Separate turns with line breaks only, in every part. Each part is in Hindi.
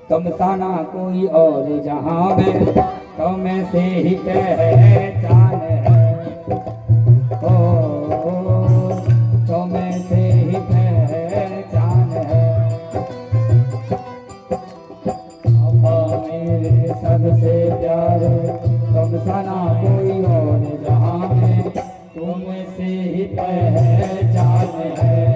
तुम सा ना कोई और जहां में, तुम से ही पहचान है। ओ तुम से ही पहचान है। मेरे सबसे प्यारे, तुम सा ना कोई और जहां में, तुम से ही पहचान है।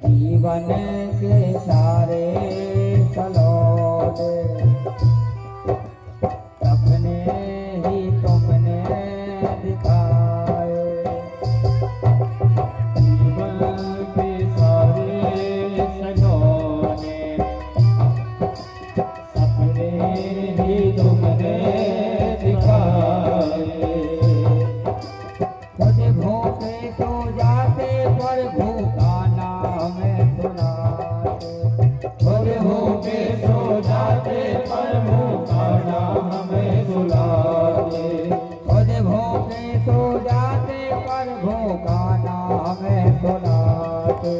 जीवन के सारे सलोने सपने ही तुमने दिखाए। जीवन के सारे सलोने सपने ही तुमने दिखाए। खुद भूखे तो जाते पर भूखा हमें सुनाते। खुद भूखे सो जाते पर भूखा नाम हमें सुनाते। खुद भूखे सो जाते पर भूखा नाम हमें सुनाते।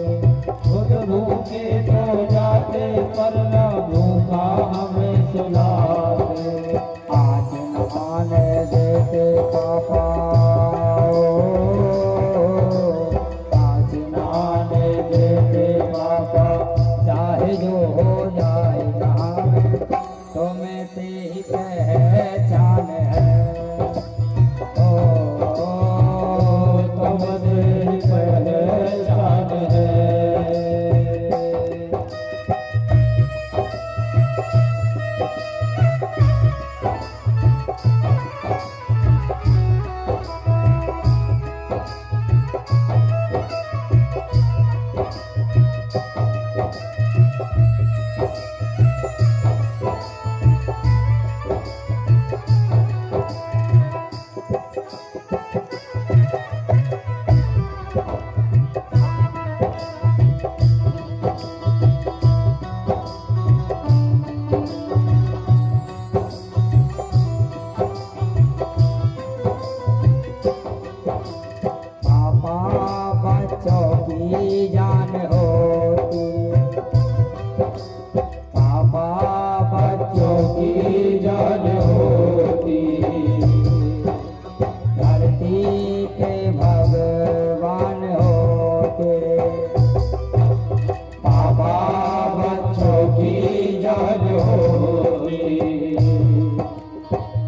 खुद भूखे सो जाते पर न भूखा हमें सुनाते। आज न आने देते पापा, चाहे जो हो जाए जहाँ में, तुम्हें से ही पहचान है। ओ तुमसे ही पहचान है। जान होती पापा बच्चों की जान होती। धरती के भगवान होते पापा बच्चों की जान होती।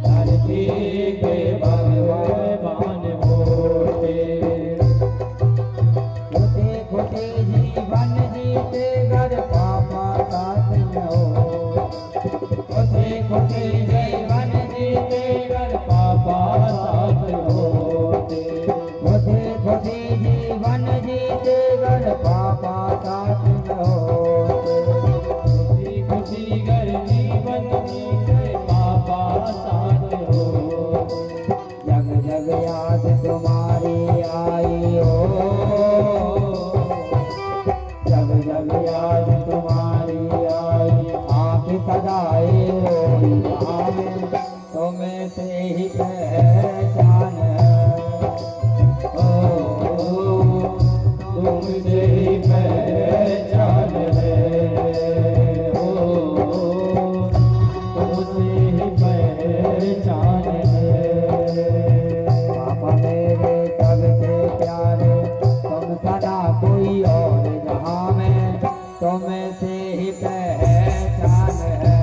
धरती के भगवान होते। खुशी जीवन जीते घर पापा साथ में हो। खुशी खुशी जीवन जीते घर पापा साथ होते। खुशी खुशी जीवन जीते घर पापा साथ में होते। खुशी खुशी घर जीवन जीते पापा साथ हो। जग जग याद तुम्हारी आई हो। जग जग याद तुम्हारी आई, आँख सदाए रोई में, तुम्हें से ही पहचान है। ओ तुमसे ही पहचान है। ओ तुमसे ही पहचान है। पापा मेरे सबसे प्यारे, तुम सदा कोई और जहाँ में, तुम्हें से ही पहचान है।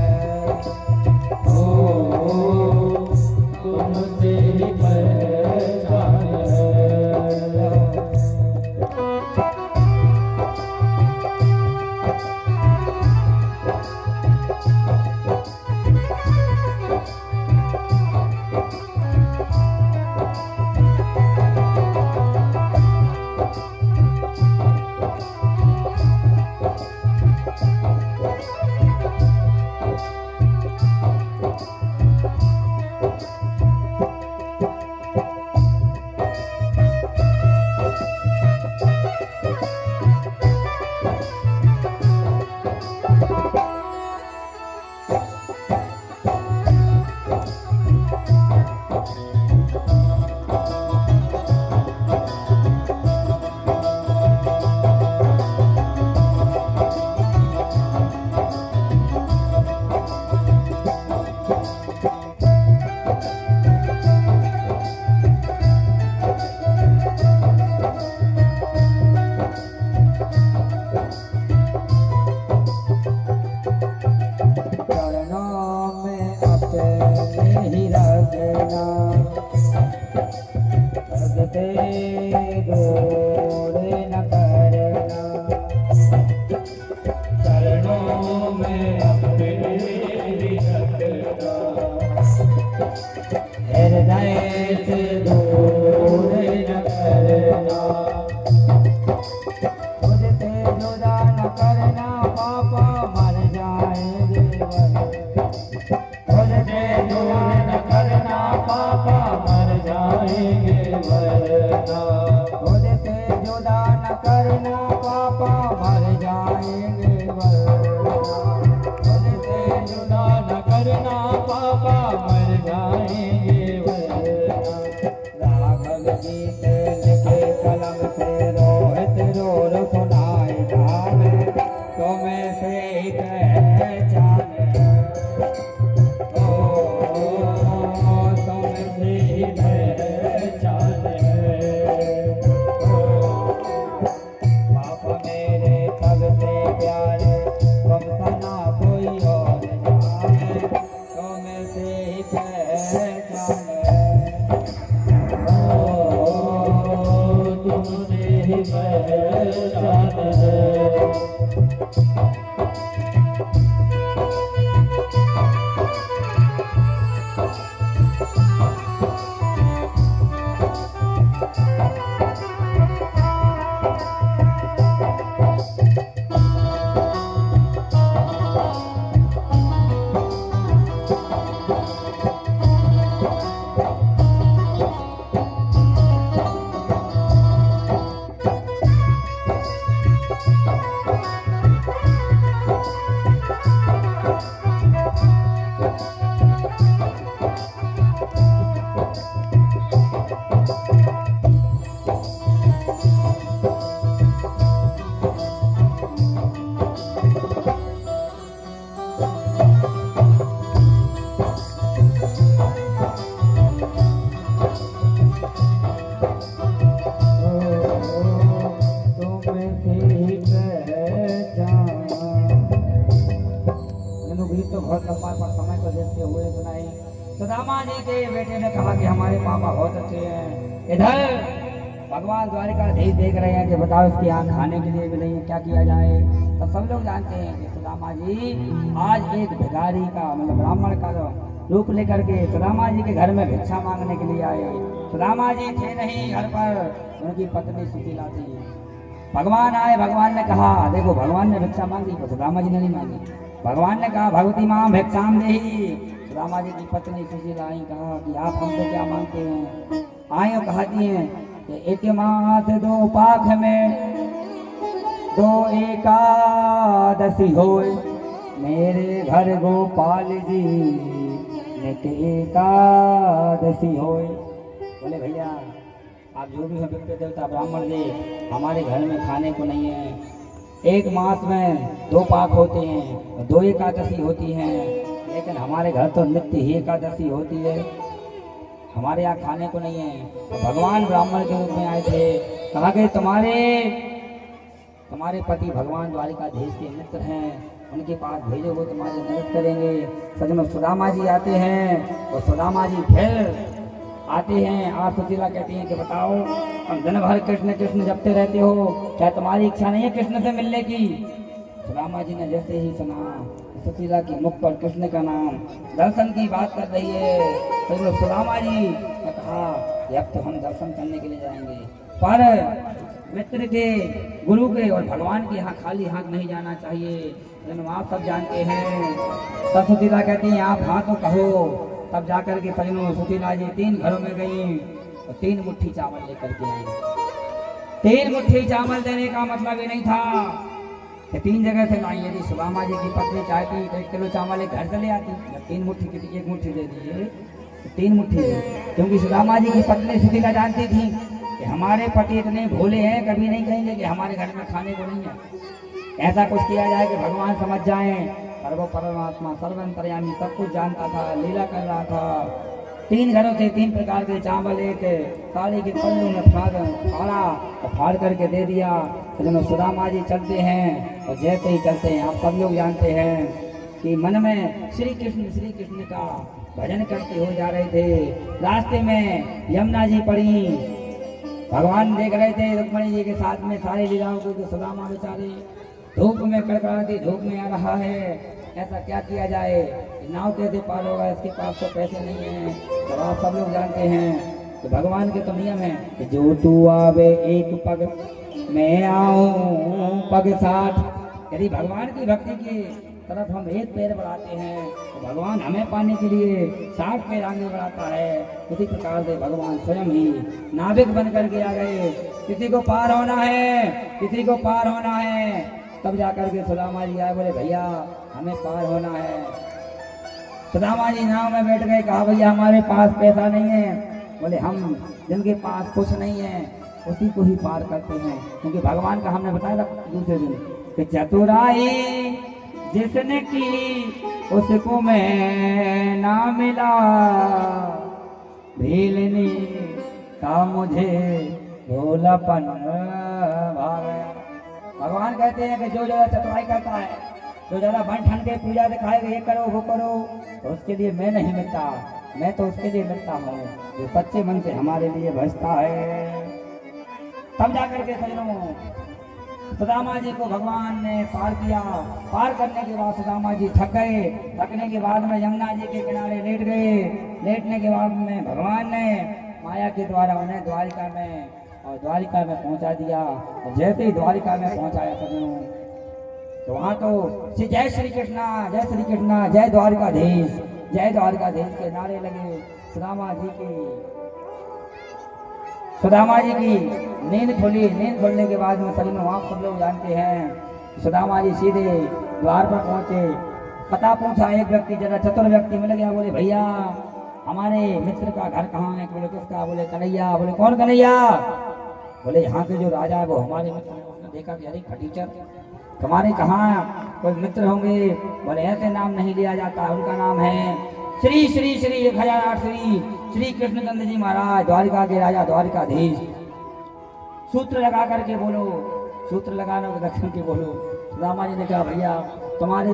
जाएंगे वरना तुझसे जुदा न करना पापा मर जाएंगे वरना। राघव गीत लिखे कलम से रोहित रोर सुनाए जावे तुम्हें से ही पहचान सुदामा जी के बेटे ने कहा कि हमारे पापा बहुत अच्छे हैं। इधर भगवान द्वारिकाधीश देख रहे हैं कि बताओ इसकी आँख खाने के लिए भी नहीं है, क्या किया जाए। तो सब लोग जानते हैं कि सुदामा जी आज एक भिखारी का मतलब ब्राह्मण का रूप लेकर के सुदामा जी के घर में भिक्षा मांगने के लिए आए। सुदामा जी थे नहीं घर पर, उनकी पत्नी सुशीला थी। भगवान आए, भगवान ने कहा देखो, भगवान ने भिक्षा मांगी तो सुदामा जी ने नहीं मांगी। भगवान ने कहा भगवती माँ भिक्षाम देही। सुदामा जी की पत्नी सुशीला आई, कहा कि आप हमसे क्या मांगते हैं। आए और कहती हैं कि एक मास दो पाख में दो एकादशी होए, मेरे घर गोपाल जी नित एकादशी होए। बोले भैया आप जो भी हैं पितृ देवता ब्राह्मण जी, हमारे घर में खाने को नहीं है। एक मास में दो पाक होते हैं, दो एकादशी होती हैं, लेकिन हमारे घर तो नित्य ही एकादशी होती है, हमारे यहाँ खाने को नहीं है। तो भगवान ब्राह्मण के रूप में आए थे, कहा कि तुम्हारे पति भगवान द्वारिकाधीश के मित्र हैं, उनके पास भेजो, वो तुम्हारी मदद करेंगे। सजनों सुदामा जी आते हैं और सुदामा जी फिर आते हैं। आप सुशीला कहती हैं कि बताओ हम दिन भर कृष्ण कृष्ण जपते रहते हो, क्या तुम्हारी इच्छा नहीं है कृष्ण से मिलने की। सुदामा जी ने जैसे ही सुना सुशीला के मुख पर कृष्ण का नाम, दर्शन की बात कर रही है, तो सुदामा जी ने कहा कि अब तो हम दर्शन करने के लिए जाएंगे, पर मित्र के गुरु के और भगवान के यहाँ खाली हाथ नहीं जाना चाहिए। आप सब जानते हैं। तब सुशीला कहती हैं आप हाँ तो कहो। तब जाकर के सजनों सुशीला जी 3 घरों में गई और 3 मुट्ठी चावल लेकर के आई। 3 मुट्ठी चावल देने का मतलब ये नहीं था कि 3 जगह से लाई। यदि सुदामा जी की पत्नी चाहती तो 1 किलो चावल एक घर से ले आती, जब 3 मुट्ठी की 1 मुट्ठी दे दीजिए तो 3 मुट्ठी दे, क्योंकि सुदामा जी की पत्नी सुशीला जानती थी कि हमारे पति इतने भोले हैं, कभी नहीं कहेंगे कि हमारे घर में खाने को नहीं है। ऐसा कुछ किया जाए कि भगवान समझ जाएं सर्व परमात्मा सर्वंतर्यामी सब कुछ जानता था, लीला कर रहा था। 3 घरों से 3 प्रकार के चावल एक साड़ी के पल्लू में फाड़ा और फाड़ करके दे दिया। तो जब सुदामा जी चलते हैं और जैसे ही चलते हैं आप सब लोग जानते हैं कि मन में श्री कृष्ण का भजन करते हो जा रहे थे। रास्ते में यमुना जी पड़ी, भगवान देख रहे थे रुक्मणी जी के साथ में सारी लीलाओं को। तो सुदामा बेचारे धूप में कड़कड़ाती धूप में आ रहा है, ऐसा क्या किया जाए, नाव कैसे पार होगा, इसके पास तो पैसे नहीं है। तो आप सब लोग जानते हैं कि भगवान के तो नियम है कि जो तू आवे एक पग मैं आऊं पग 60। यदि भगवान की भक्ति की तरफ हम एक पैर बढ़ाते हैं तो भगवान हमें पाने के लिए 60 पैर आगे बढ़ाता है। उसी प्रकार से भगवान स्वयं ही नाविक बन करके आ गए। किसी को पार होना है, किसी को पार होना है तब जाकर के सुदामा जी आए, बोले भैया हमें पार होना है। सुदामा जी नाव में बैठ गए, कहा भैया हमारे पास पैसा नहीं है। बोले हम जिनके पास कुछ नहीं है उसी को ही पार करते हैं, क्योंकि भगवान का हमने बताया था दूसरे दिन कि चतुराई जिसने की उसको मैं ना मिला, भीलनी का मुझे भोलापन भावे। भगवान कहते हैं कि जो ज्यादा चतुराई करता है, जो ज्यादा बन ठन के पूजा दिखाएगा ये करो वो करो, तो उसके लिए मैं नहीं मिलता, मैं तो उसके लिए मिलता हूँ जो सच्चे मन से हमारे लिए भजता है। तब जाकर के सजनों सुदामा जी को भगवान ने पार किया। पार करने के बाद सुदामा जी थक गए। थकने के बाद में यमुना जी के किनारे लेट गए। लेटने के बाद में भगवान ने माया के द्वारा उन्हें द्वारिका में और द्वारिका में पहुंचा दिया। और जैसे ही द्वारिका में पहुंचाया सजनों, तो वहां तो जय श्री कृष्णा, जय श्री कृष्णा, जय द्वारिकाधीश, जय द्वारिकाधीश के नारे लगे। सुदामा जी की नींद खुली। नींद खुलने के बाद में सभी वहाँ सब लोग जानते हैं सुदामा जी सीधे द्वार पर पहुंचे। पता पूछा, एक व्यक्ति जरा चतुर व्यक्ति मिल गया। बोले भैया हमारे मित्र का घर कहाँ है? बोले किसका? बोले कन्हैया। बोले कौन कन्हैया? बोले यहाँ के जो राजा है वो हमारे मित्र हैं। उसने देखा कि अरे फटीचर तुम्हारे कहाँ कोई मित्र होंगे? बोले ऐसे नाम नहीं लिया जाता, उनका नाम है श्री श्री श्री 1008 श्री कृष्णचंद्र जी महाराज, द्वारिका के राजा, द्वारिकाधीश। सूत्र लगा करके बोलो, सूत्र लगाना रख के बोलो। सुदामा जी ने कहा भैया तुम्हारे